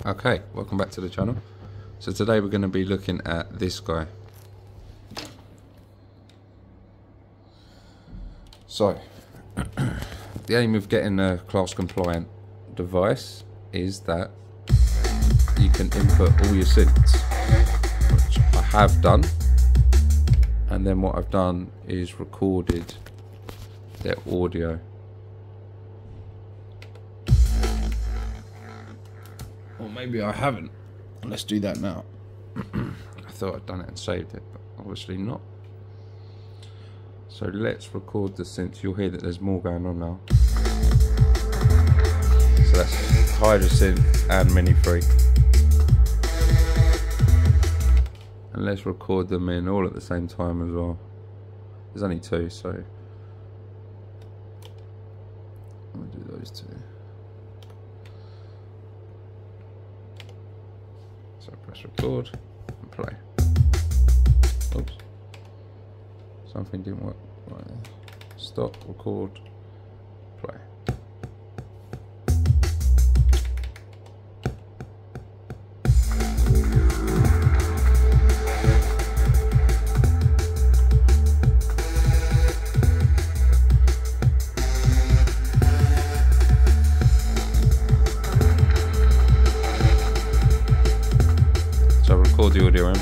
Okay, welcome back to the channel. So today we're going to be looking at this guy. So the aim of getting a class compliant device is that you can input all your synths, which I have done, and then what I've done is recorded their audio. Or maybe I haven't. Let's do that now. I thought I'd done it and saved it, but obviously not. So let's record the synth. You'll hear that there's more going on now. So that's Hydra synth and Mini Free. And let's record them in all at the same time as well. There's only two, so I'll do those two. So press record and play. Oops. Something didn't work right there. Stop, record, play. So record the audio in.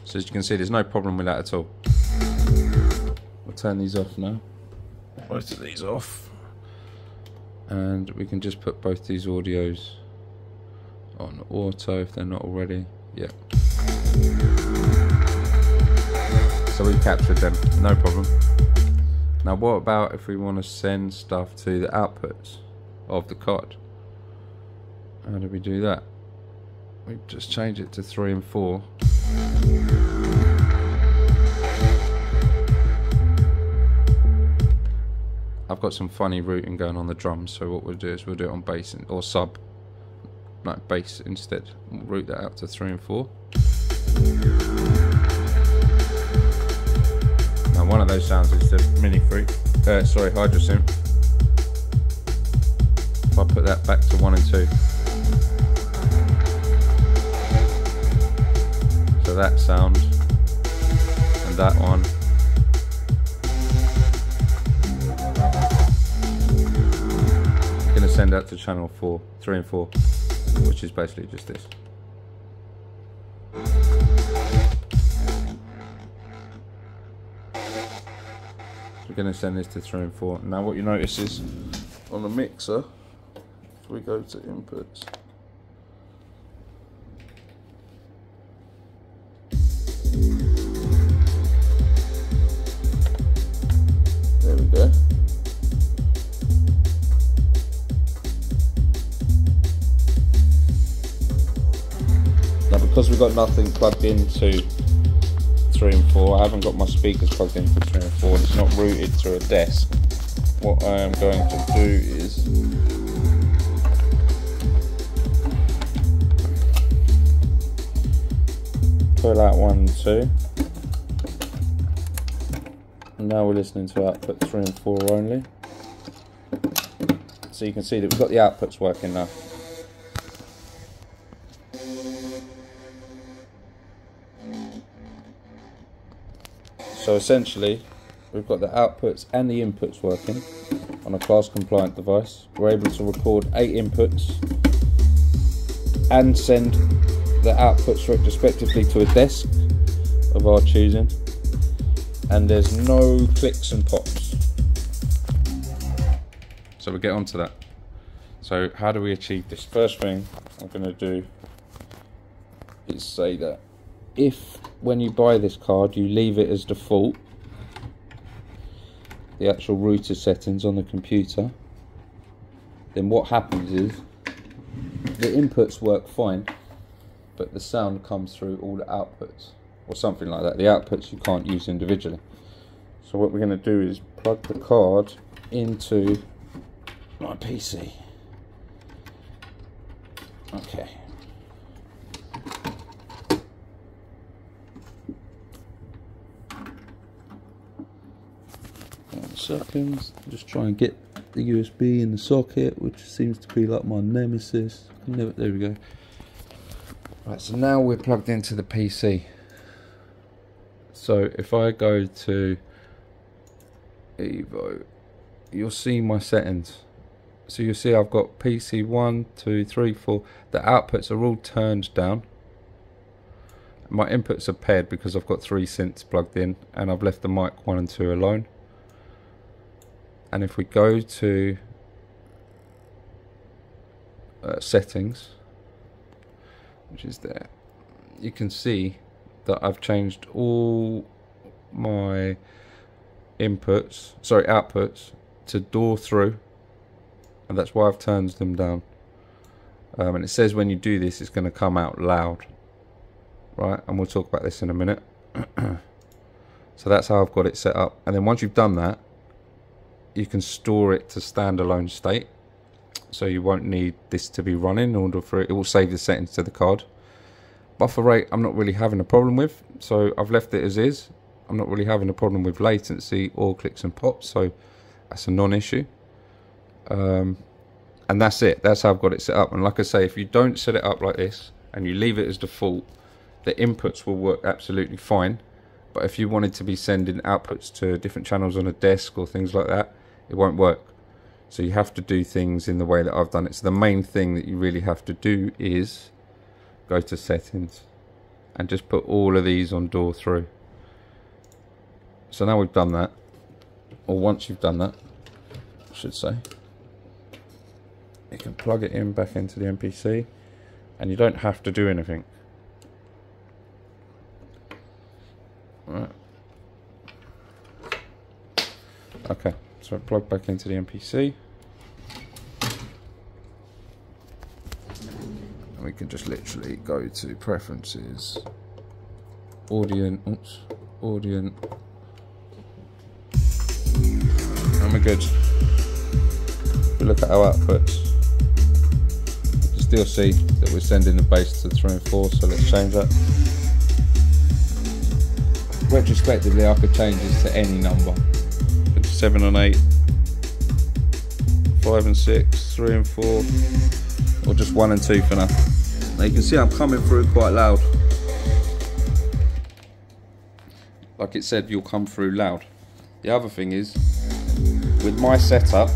So as you can see, there's no problem with that at all. We'll turn these off now. Both of these off. And we can just put both these audios on auto if they're not already. Yeah. So we captured them, no problem. Now what about if we want to send stuff to the outputs of the card? How do we do that? We just change it to 3 and 4. I've got some funny routing going on the drums, so what we'll do is we'll do it on bass or sub, no, bass instead. We'll route that out to 3 and 4. Now one of those sounds is the Mini Free, sorry, Hydra synth. If I put that back to 1 and 2. So that sound and that one. I'm going to send that to channel 4, 3 and 4, which is basically just this. We're going to send this to 3 and 4. Now what you notice is on the mixer, if we go to inputs, there we go. Now because we've got nothing plugged into 3 and 4, I haven't got my speakers plugged in for 3 and 4, it's not routed to a desk. What I am going to do is pull out 1 and 2. And now we're listening to output 3 and 4 only. So you can see that we've got the outputs working now. So essentially, we've got the outputs and the inputs working on a class compliant device. We're able to record 8 inputs and send the outputs respectively to a desk of our choosing. And there's no clicks and pops. So we'll get on to that. So how do we achieve this? First thing I'm going to do is say that if when you buy this card you leave it as default, the actual router settings on the computer, then what happens is the inputs work fine, but the sound comes through all the outputs, or something like that. The outputs you can't use individually. So what we're going to do is plug the card into my PC. Okay. seconds. Just try and get the USB in the socket, which seems to be like my nemesis. There we go. Right, so now we're plugged into the PC. So if I go to Evo, you'll see my settings. So you'll see I've got PC 1, 2, 3, 4. The outputs are all turned down. My inputs are paired because I've got 3 synths plugged in, and I've left the mic 1 and 2 alone. And if we go to settings, which is there, you can see that I've changed all my outputs to door through, and that's why I've turned them down. And it says when you do this, it's going to come out loud, right? And we'll talk about this in a minute. So that's how I've got it set up. And then once you've done that, you can store it to standalone state. So you won't need this to be running in order for it. It will save the settings to the card. Buffer rate, I'm not really having a problem with, so I've left it as is. I'm not really having a problem with latency or clicks and pops, so that's a non-issue. And that's it. That's how I've got it set up. And like I say, if you don't set it up like this and you leave it as default, the inputs will work absolutely fine. But if you wanted to be sending outputs to different channels on a desk or things like that, it won't work. So you have to do things in the way that I've done it. So the main thing that you really have to do is go to settings and just put all of these on door through. So now we've done that, or once you've done that, I should say, you can plug it in back into the MPC and you don't have to do anything. Right. Okay, so plug back into the MPC. And we can just literally go to preferences, Audient, and we're good. We look at our outputs. You can still see that we're sending the bass to 3 and 4, so let's change that. Retrospectively, I could change this to any number. 7 and 8, 5 and 6, 3 and 4, or just 1 and 2 for now. Now you can see I'm coming through quite loud. Like it said, you'll come through loud. The other thing is, with my setup,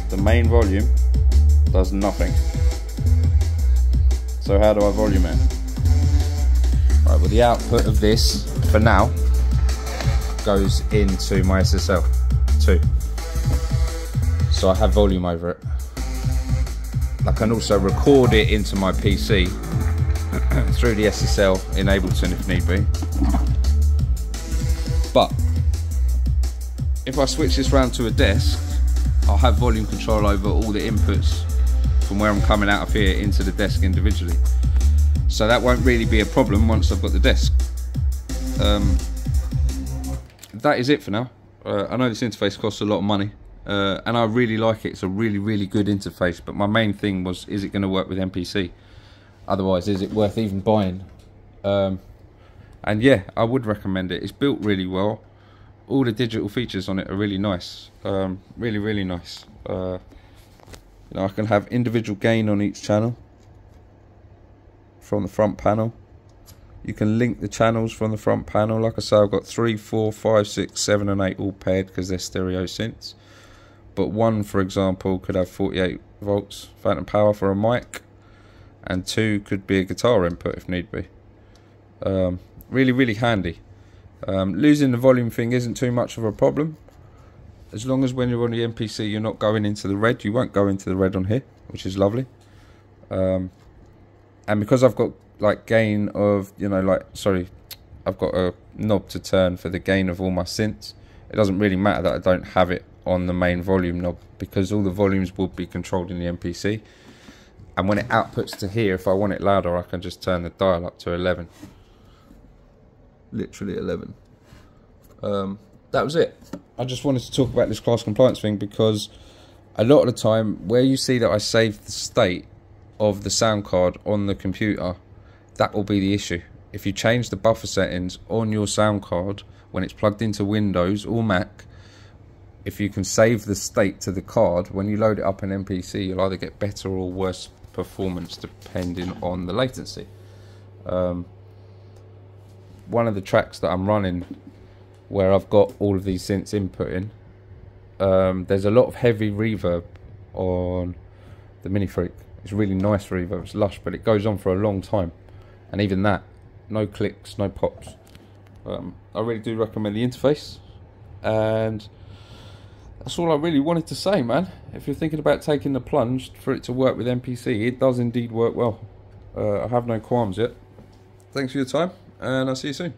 the main volume does nothing. So how do I volume it? Right, well, the output of this, for now, goes into my SSL 2. So I have volume over it. I can also record it into my PC through the SSL in Ableton if need be. But if I switch this round to a desk, I'll have volume control over all the inputs from where I'm coming out of here into the desk individually. So that won't really be a problem once I've got the desk. That is it for now. I know this interface costs a lot of money, and I really like it. It's a really good interface, but my main thing was, is it going to work with MPC? Otherwise, is it worth even buying? And yeah, I would recommend it. It's built really well. All the digital features on it are really nice. Really nice. You know, I can have individual gain on each channel from the front panel. You can link the channels from the front panel. Like I say, I've got 3, 4, 5, 6, 7 and 8 all paired because they're stereo synths. But one, for example, could have 48 volts phantom power for a mic, and 2 could be a guitar input if need be. Really handy. Losing the volume thing isn't too much of a problem. As long as when you're on the MPC you're not going into the red. You won't go into the red on here, which is lovely. And because I've got like gain of, you know, like, sorry, I've got a knob to turn for the gain of all my synths. It doesn't really matter that I don't have it on the main volume knob, because all the volumes will be controlled in the MPC. And when it outputs to here, if I want it louder, I can just turn the dial up to 11. Literally 11. That was it. I just wanted to talk about this class compliance thing, because a lot of the time where you see that I save the state of the sound card on the computer, that will be the issue. If you change the buffer settings on your sound card when it's plugged into Windows or Mac, if you can save the state to the card, when you load it up in MPC, you'll either get better or worse performance depending on the latency. One of the tracks that I'm running, where I've got all of these synths input in, there's a lot of heavy reverb on the Mini Freak. It's really nice reverb, it's lush, but it goes on for a long time, and even that, no clicks, no pops. I really do recommend the interface, and that's all I really wanted to say, man. If you're thinking about taking the plunge for it to work with MPC, it does indeed work well. I have no qualms yet. Thanks for your time, and I'll see you soon.